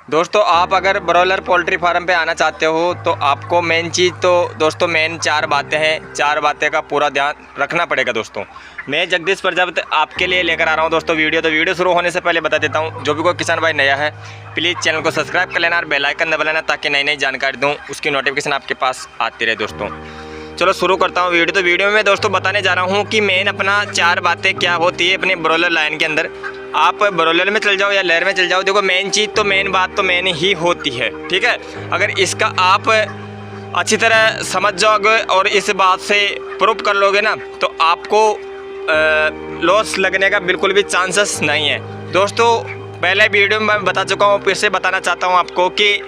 दोस्तों आप अगर ब्रॉयलर पोल्ट्री फार्म पे आना चाहते हो तो आपको मेन चीज़ तो दोस्तों मेन 4 बातें हैं। 4 बातें का पूरा ध्यान रखना पड़ेगा दोस्तों। मैं जगदीश प्रजापति आपके लिए लेकर आ रहा हूँ दोस्तों वीडियो शुरू होने से पहले बता देता हूँ, जो भी कोई किसान भाई नया है प्लीज़ चैनल को सब्सक्राइब कर लेना और बेल आइकन दबा लेना, ताकि नई नई जानकारी दूँ उसकी नोटिफिकेशन आपके पास आती रहे दोस्तों। चलो शुरू करता हूँ वीडियो। तो वीडियो में दोस्तों बताने जा रहा हूँ कि मेन अपना 4 बातें क्या होती है अपने ब्रॉयलर लाइन के अंदर। आप ब्रॉयलर में चल जाओ या लेयर में चल जाओ, देखो मेन चीज़ तो मेन बात तो मेन ही होती है, ठीक है। अगर इसका आप अच्छी तरह समझ जाओगे और इस बात से प्रूव कर लोगे ना तो आपको लॉस लगने का बिल्कुल भी चांसेस नहीं है दोस्तों। पहले वीडियो में मैं बता चुका हूँ, फिर से बताना चाहता हूँ आपको कि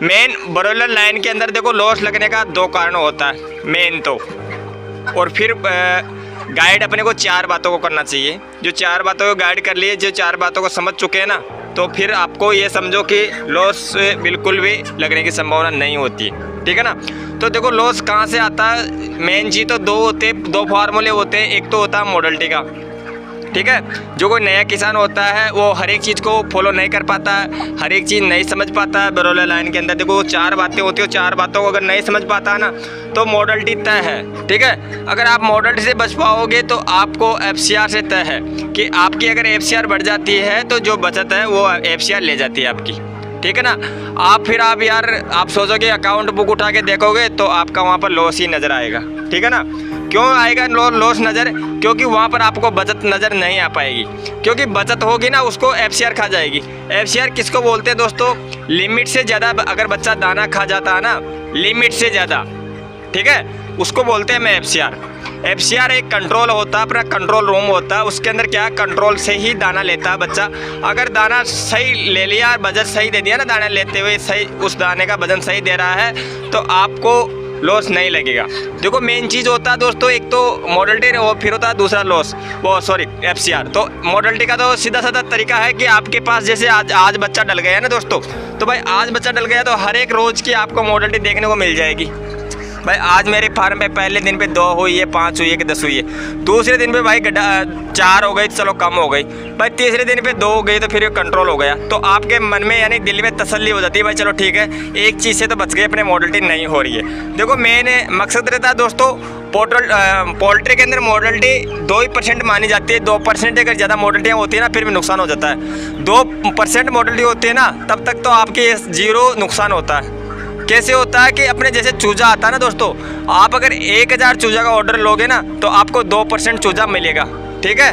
मेन ब्रॉयलर लाइन के अंदर देखो लॉस लगने का 2 कारण होता है मेन तो। और फिर गाइड अपने को 4 बातों को करना चाहिए। जो 4 बातों को गाइड कर लिए, जो 4 बातों को समझ चुके हैं ना, तो फिर आपको ये समझो कि लॉस बिल्कुल भी लगने की संभावना नहीं होती, ठीक है ना। तो देखो लॉस कहाँ से आता है, मेन चीज़ तो 2 होते हैं, 2 फार्मूले होते हैं। एक तो होता है मॉडलिटी का, ठीक है। जो कोई नया किसान होता है वो हर एक चीज़ को फॉलो नहीं कर पाता है, हर एक चीज़ नहीं समझ पाता है। ब्रॉयलर लाइन के अंदर देखो 4 बातें होती है, 4 बातों को अगर नहीं समझ पाता है ना तो मॉडलिटी तय है, ठीक है। अगर आप मॉडलिटी से बच पाओगे तो आपको FCR से तय है कि आपकी अगर FCR बढ़ जाती है तो जो बचत है वो FCR ले जाती है आपकी, ठीक है ना। आप सोचोगे अकाउंट बुक उठा के देखोगे तो आपका वहाँ पर लॉस ही नज़र आएगा, ठीक है ना। क्यों आएगा लॉस नज़र? क्योंकि वहाँ पर आपको बचत नज़र नहीं आ पाएगी, क्योंकि बचत होगी ना उसको FCR खा जाएगी। FCR किसको बोलते हैं दोस्तों? लिमिट से ज़्यादा अगर बच्चा दाना खा जाता है ना, लिमिट से ज़्यादा, ठीक है, उसको बोलते हैं मैं FCR। FCR एक कंट्रोल होता है, अपना कंट्रोल रूम होता है, उसके अंदर क्या कंट्रोल से ही दाना लेता है बच्चा। अगर दाना सही ले लिया, वजन सही दे दिया ना, दाना लेते हुए सही उस दाने का वजन सही दे रहा है तो आपको लॉस नहीं लगेगा। देखो मेन चीज़ होता है दोस्तों, एक तो मॉडलिटी और फिर होता है दूसरा लॉस, वो सॉरी FCR। तो मॉडलिटी का तो सीधा साधा तरीका है कि आपके पास जैसे आज बच्चा डल गया है ना दोस्तों, तो भाई आज बच्चा डल गया तो हर एक रोज़ की आपको मॉडलिटी देखने को मिल जाएगी। भाई आज मेरे फार्म पे पहले दिन पे 2 हुई है, 5 हुई है कि 10 हुई है, दूसरे दिन पे भाई 4 हो गई, चलो कम हो गई, भाई तीसरे दिन पे 2 हो गई तो फिर ये कंट्रोल हो गया। तो आपके मन में यानी दिल में तसल्ली हो जाती है, भाई चलो ठीक है एक चीज़ से तो बच गए, अपने मॉडलिटी नहीं हो रही है। देखो मेन मकसद रहता है दोस्तों पोल्ट्री के अंदर मॉडलिटी 2% मानी जाती है। 2% अगर ज़्यादा मॉडलिटियाँ होती है ना फिर भी नुकसान हो जाता है। 2% मॉडलिटी होती है ना तब तक तो आपके 0 नुकसान होता है। कैसे होता है कि अपने जैसे चूजा आता है ना दोस्तों, आप अगर 1000 चूजा का ऑर्डर लोगे ना तो आपको 2% चूजा मिलेगा, ठीक है।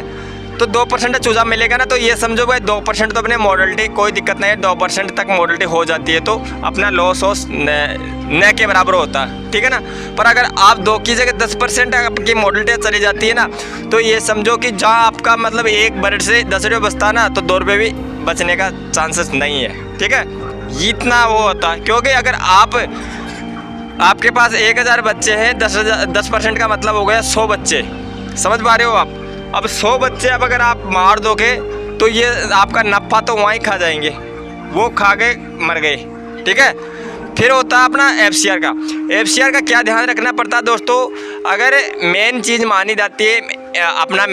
तो 2% चूजा मिलेगा ना तो ये समझो भाई 2% तो अपने मॉडलिटी कोई दिक्कत नहीं है, 2% तक मॉडलिटी हो जाती है तो अपना लॉस न के बराबर होता है, ठीक है ना। पर अगर आप 2 की जगह 10% आपकी मॉडलिटी चली जाती है ना तो ये समझो कि जहाँ आपका मतलब 1 बर्ड से 10 रुपये बचता है ना तो 2 रुपये भी बचने का चांसेस नहीं है, ठीक है। इतना वो होता है, क्योंकि अगर आपके पास 1000 बच्चे हैं, 10% का मतलब हो गया 100 बच्चे, समझ पा रहे हो आप। अब 100 बच्चे अब अगर आप मार दोगे तो ये आपका नफ़ा तो वहीं खा जाएंगे, वो खा के मर गए, ठीक है। फिर होता है अपना FCR का क्या ध्यान रखना पड़ता है दोस्तों? अगर मेन चीज़ मानी जाती है अपना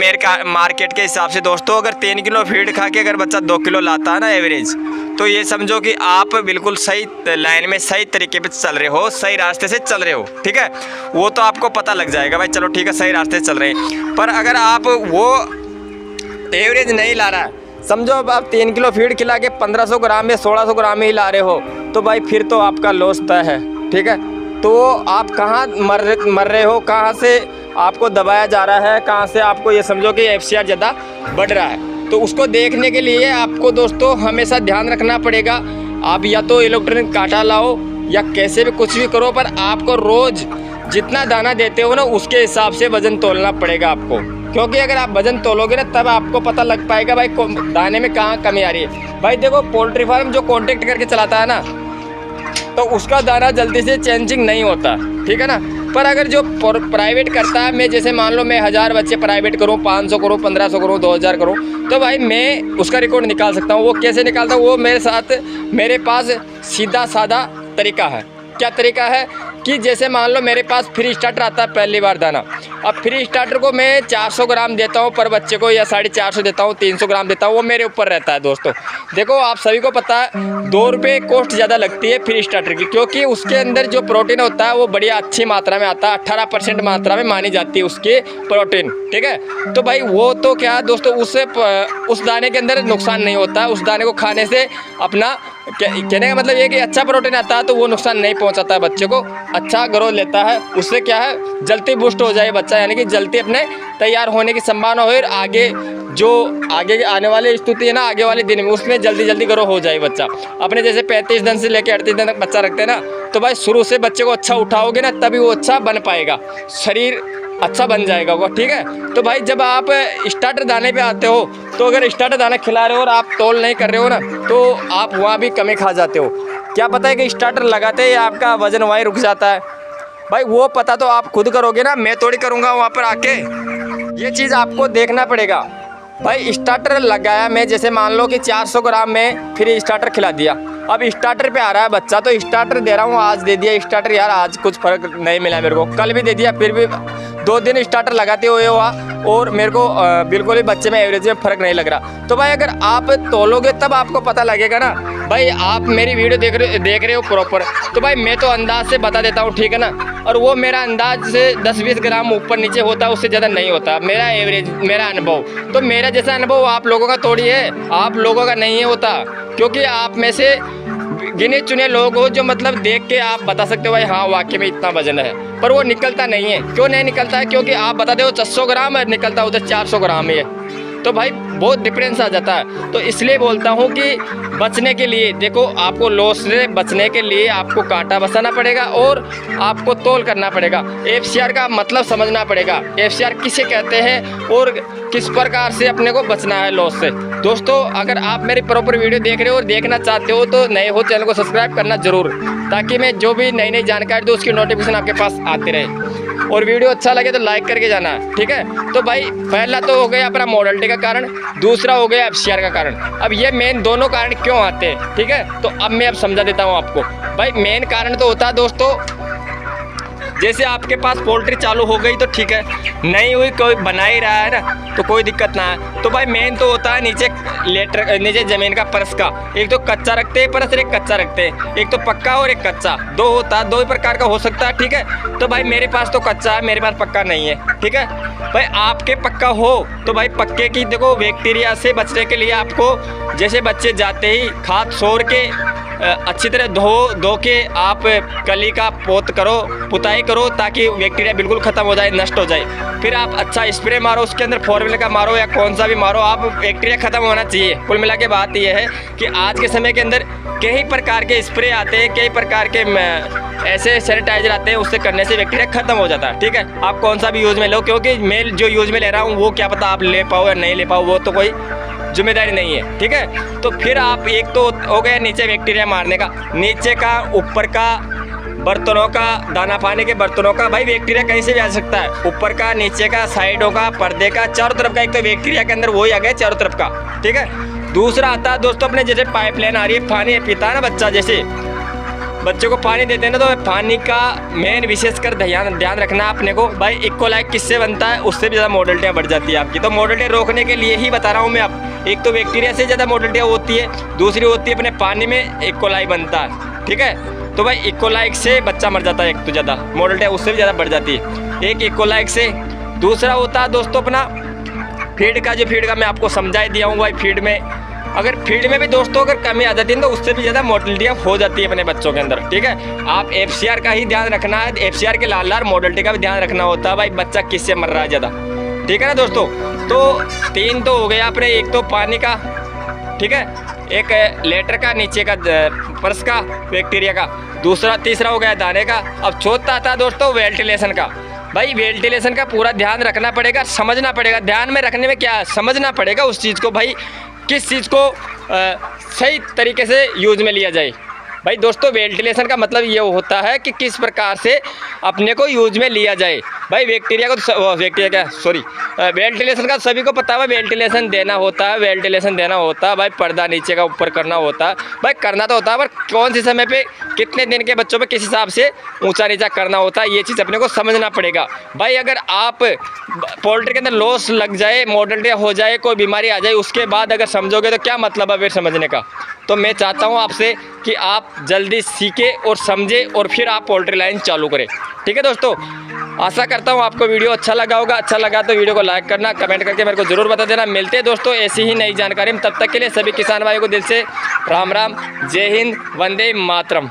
मार्केट के हिसाब से दोस्तों, अगर 3 किलो फीड खा के अगर बच्चा 2 किलो लाता है ना एवरेज, तो ये समझो कि आप बिल्कुल सही लाइन में सही तरीके पे चल रहे हो, सही रास्ते से चल रहे हो, ठीक है। वो तो आपको पता लग जाएगा भाई चलो ठीक है सही रास्ते से चल रहे हैं। पर अगर आप वो एवरेज नहीं ला रहा है, समझो अब आप 3 किलो फीड खिला के 1500 ग्राम या 1600 ग्राम ही ला रहे हो तो भाई फिर तो आपका लॉस तय है, ठीक है। तो आप कहाँ मर रहे हो, कहाँ से आपको दबाया जा रहा है, कहाँ से आपको ये समझो कि FCR ज़्यादा बढ़ रहा है, तो उसको देखने के लिए आपको दोस्तों हमेशा ध्यान रखना पड़ेगा। आप या तो इलेक्ट्रॉनिक कांटा लाओ या कैसे भी कुछ भी करो, पर आपको रोज़ जितना दाना देते हो ना उसके हिसाब से वज़न तोलना पड़ेगा आपको, क्योंकि अगर आप वज़न तोलोगे ना तब आपको पता लग पाएगा भाई दाने में कहाँ कमी आ रही है। भाई देखो पोल्ट्री फार्म जो कॉन्टेक्ट करके चलाता है ना तो उसका दाना जल्दी से चेंजिंग नहीं होता, ठीक है ना। पर अगर जो प्राइवेट करता है, मैं जैसे मान लो मैं 1000 बच्चे प्राइवेट करूँ, 500 करूँ, 1500 करूँ, 2000 करूँ, तो भाई मैं उसका रिकॉर्ड निकाल सकता हूँ। वो कैसे निकालता हूँ? वो मेरे पास सीधा साधा तरीका है। क्या तरीका है कि जैसे मान लो मेरे पास फ्री स्टार्टर आता है पहली बार दाना। अब फ्री स्टार्टर को मैं 400 ग्राम देता हूँ पर बच्चे को, या 450 देता हूँ, 300 ग्राम देता हूँ, वो मेरे ऊपर रहता है दोस्तों। देखो आप सभी को पता है 2 रुपये कॉस्ट ज़्यादा लगती है फ्री स्टार्टर की, क्योंकि उसके अंदर जो प्रोटीन होता है वो बढ़िया अच्छी मात्रा में आता है। 18% मात्रा में मानी जाती है उसकी प्रोटीन, ठीक है। तो भाई वो तो क्या दोस्तों, उससे उस दाने के अंदर नुकसान नहीं होता है। उस दाने को खाने से अपना कहने का मतलब ये कि अच्छा प्रोटीन आता है तो वो नुकसान नहीं पहुंचाता है बच्चे को, अच्छा ग्रोथ लेता है। उससे क्या है, जल्दी बूस्ट हो जाए बच्चा, यानी कि जल्दी अपने तैयार होने की संभावना हो, और आगे जो आगे आने वाली स्थिति है ना, आगे वाले दिन में उसमें जल्दी ग्रो हो जाए बच्चा। अपने जैसे 35 दिन से लेकर 38 दिन तक बच्चा रखते हैं ना, तो भाई शुरू से बच्चे को अच्छा उठाओगे ना, तभी वो अच्छा बन पाएगा, शरीर अच्छा बन जाएगा वो, ठीक है। तो भाई जब आप स्टार्टर दाने पे आते हो, तो अगर स्टार्टर दाना खिला रहे हो और आप तौल नहीं कर रहे हो ना, तो आप वहाँ भी कमी खा जाते हो। क्या पता है कि स्टार्टर लगाते ही आपका वजन वहीं रुक जाता है। भाई वो पता तो आप खुद करोगे ना, मैं थोड़ी करूँगा वहाँ पर आके। ये चीज़ आपको देखना पड़ेगा। भाई स्टार्टर लगाया मैं, जैसे मान लो कि 400 ग्राम में फिर स्टार्टर खिला दिया। अब स्टार्टर पे आ रहा है बच्चा, तो स्टार्टर दे रहा हूँ, आज दे दिया स्टार्टर, यार आज कुछ फ़र्क नहीं मिला मेरे को, कल भी दे दिया, फिर भी 2 दिन स्टार्टर लगाते हुए हुआ और मेरे को बिल्कुल भी बच्चे में एवरेज में फ़र्क नहीं लग रहा। तो भाई अगर आप तोलोगे तब आपको पता लगेगा ना। भाई आप मेरी वीडियो देख रहे हो प्रॉपर, तो भाई मैं तो अंदाज से बता देता हूँ, ठीक है ना। और वो मेरा अंदाज से 10-20 ग्राम ऊपर नीचे होता है, उससे ज़्यादा नहीं होता मेरा एवरेज, मेरा अनुभव। तो मेरा जैसा अनुभव आप लोगों का थोड़ी है, आप लोगों का नहीं है होता, क्योंकि आप में से गिने चुने लोग हो जो मतलब देख के आप बता सकते हो भाई हाँ वाकई में इतना वजन है, पर वो निकलता नहीं है। क्यों नहीं निकलता है? क्योंकि आप बताते हो 600 ग्राम है, निकलता उधर 400 ग्राम है, तो भाई बहुत डिफरेंस आ जाता है। तो इसलिए बोलता हूँ कि बचने के लिए, देखो आपको लॉस से बचने के लिए आपको कांटा बसाना पड़ेगा और आपको तौल करना पड़ेगा। FCR का मतलब समझना पड़ेगा, FCR किसे कहते हैं और किस प्रकार से अपने को बचना है लॉस से। दोस्तों अगर आप मेरी प्रॉपर वीडियो देख रहे हो और देखना चाहते हो तो नए हो चैनल को सब्सक्राइब करना ज़रूर, ताकि मैं जो भी नई जानकारी दूँ उसकी नोटिफिकेशन आपके पास आती रहे। और वीडियो अच्छा लगे तो लाइक करके जाना, ठीक है। तो भाई पहला तो हो गया अपना मॉडलिटी का कारण, दूसरा हो गया FCR का कारण। अब ये मेन दोनों कारण क्यों आते हैं, ठीक है, तो अब मैं समझा देता हूँ आपको। भाई मेन कारण तो होता है दोस्तों, जैसे आपके पास पोल्ट्री चालू हो गई तो ठीक है, नहीं हुई कोई बना ही रहा है ना, तो कोई दिक्कत ना है। तो भाई मेन तो होता है नीचे ज़मीन का परस का, एक तो कच्चा रखते हैं परस, एक कच्चा रखते हैं, एक तो पक्का और एक कच्चा, 2 होता है, 2 ही प्रकार का हो सकता है, ठीक है। तो भाई मेरे पास तो कच्चा है, मेरे पास पक्का नहीं है, ठीक है। भाई आपके पक्का हो तो भाई पक्के की देखो बैक्टीरिया से बचने के लिए आपको जैसे बच्चे जाते ही खाद सोर के अच्छी तरह धो के आप कली का पुताई करो, ताकि बैक्टीरिया बिल्कुल ख़त्म हो जाए, नष्ट हो जाए। फिर आप अच्छा स्प्रे मारो, उसके अंदर फॉर्मूला का मारो या कौन सा भी मारो, आप बैक्टीरिया ख़त्म होना चाहिए। कुल मिला के बात यह है कि आज के समय के अंदर कई प्रकार के स्प्रे आते हैं, कई प्रकार के ऐसे सैनिटाइजर आते हैं, उससे करने से बैक्टीरिया ख़त्म हो जाता है, ठीक है। आप कौन सा भी यूज़ में लो, क्योंकि मैं जो यूज़ में ले रहा हूँ वो क्या पता आप ले पाओ या नहीं ले पाओ, वो तो कोई जिम्मेदारी नहीं है, ठीक है। तो फिर आप एक तो हो गया नीचे बैक्टीरिया मारने का, नीचे का ऊपर का बर्तनों का, दाना पानी के बर्तनों का, भाई बैक्टीरिया कहीं से भी आ सकता है, ऊपर का, नीचे का, साइडों का, पर्दे का, चारों तरफ का। एक तो बैक्टीरिया के अंदर वही आ गया चारों तरफ का, ठीक है। दूसरा आता है दोस्तों अपने जैसे पाइपलाइन आ रही है, पानी पीता है ना बच्चा, जैसे बच्चों को पानी देते हैं ना, तो पानी का मेन विशेषकर ध्यान रखना अपने को। भाई इकोलाइक किससे बनता है, उससे भी ज़्यादा मोडलिटियाँ बढ़ जाती है आपकी। तो मोडलिटी रोकने के लिए ही बता रहा हूँ मैं। अब एक तो बैक्टीरिया से ज़्यादा मोडलिटियाँ होती है, दूसरी होती है अपने पानी में इकोलाई बनता है, ठीक है। तो भाई इकोलाइक से बच्चा मर जाता है, एक तो ज़्यादा मोडलिटियाँ उससे भी ज़्यादा बढ़ जाती है, एक इकोलाइक से। दूसरा होता है दोस्तों अपना फीड का, जो फीड का मैं आपको समझा ही दिया हूँ। भाई फीड में अगर फीड में भी दोस्तों अगर कमी आ जाती है तो उससे भी ज़्यादा मोडलिटियाँ हो जाती है अपने बच्चों के अंदर, ठीक है। आप FCR का ही ध्यान रखना है, FCR के लाल मोडलिटी का भी ध्यान रखना होता है। भाई बच्चा किससे मर रहा है ज़्यादा, ठीक है ना दोस्तों। तो 3 तो हो गया अपने, एक तो पानी का, ठीक है, एक लेटर का, नीचे का फर्श का बैक्टीरिया का, तीसरा हो गया दाने का। अब चौथा आता है दोस्तों वेंटिलेशन का। भाई वेंटिलेशन का पूरा ध्यान रखना पड़ेगा, समझना पड़ेगा। ध्यान में रखने में क्या, समझना पड़ेगा उस चीज़ को, भाई किस चीज़ को सही तरीके से यूज़ में लिया जाए। भाई दोस्तों वेंटिलेशन का मतलब ये होता है कि किस प्रकार से अपने को यूज़ में लिया जाए। भाई बैक्टीरिया को बैक्टीरिया क्या सॉरी वेंटिलेशन का सभी को पता है, वेंटिलेशन देना होता है, वेंटिलेशन देना होता है भाई, पर्दा नीचे का ऊपर करना होता है भाई, करना तो होता है पर कौन सी समय पे कितने दिन के बच्चों पे किस हिसाब से ऊंचा नीचा करना होता है, ये चीज़ अपने को समझना पड़ेगा भाई। अगर आप पोल्ट्री के अंदर लॉस लग जाए, मोर्टेलिटी हो जाए, कोई बीमारी आ जाए, उसके बाद अगर समझोगे तो क्या मतलब है फिर समझने का। तो मैं चाहता हूँ आपसे कि आप जल्दी सीखें और समझें और फिर आप पोल्ट्री लाइन चालू करें। ठीक है दोस्तों, आशा करता हूँ आपको वीडियो अच्छा लगा होगा। अच्छा लगा तो वीडियो को लाइक करना, कमेंट करके मेरे को ज़रूर बता देना। मिलते हैं दोस्तों ऐसी ही नई जानकारी में, तब तक के लिए सभी किसान भाइयों को दिल से राम राम, जय हिंद, वंदे मातरम।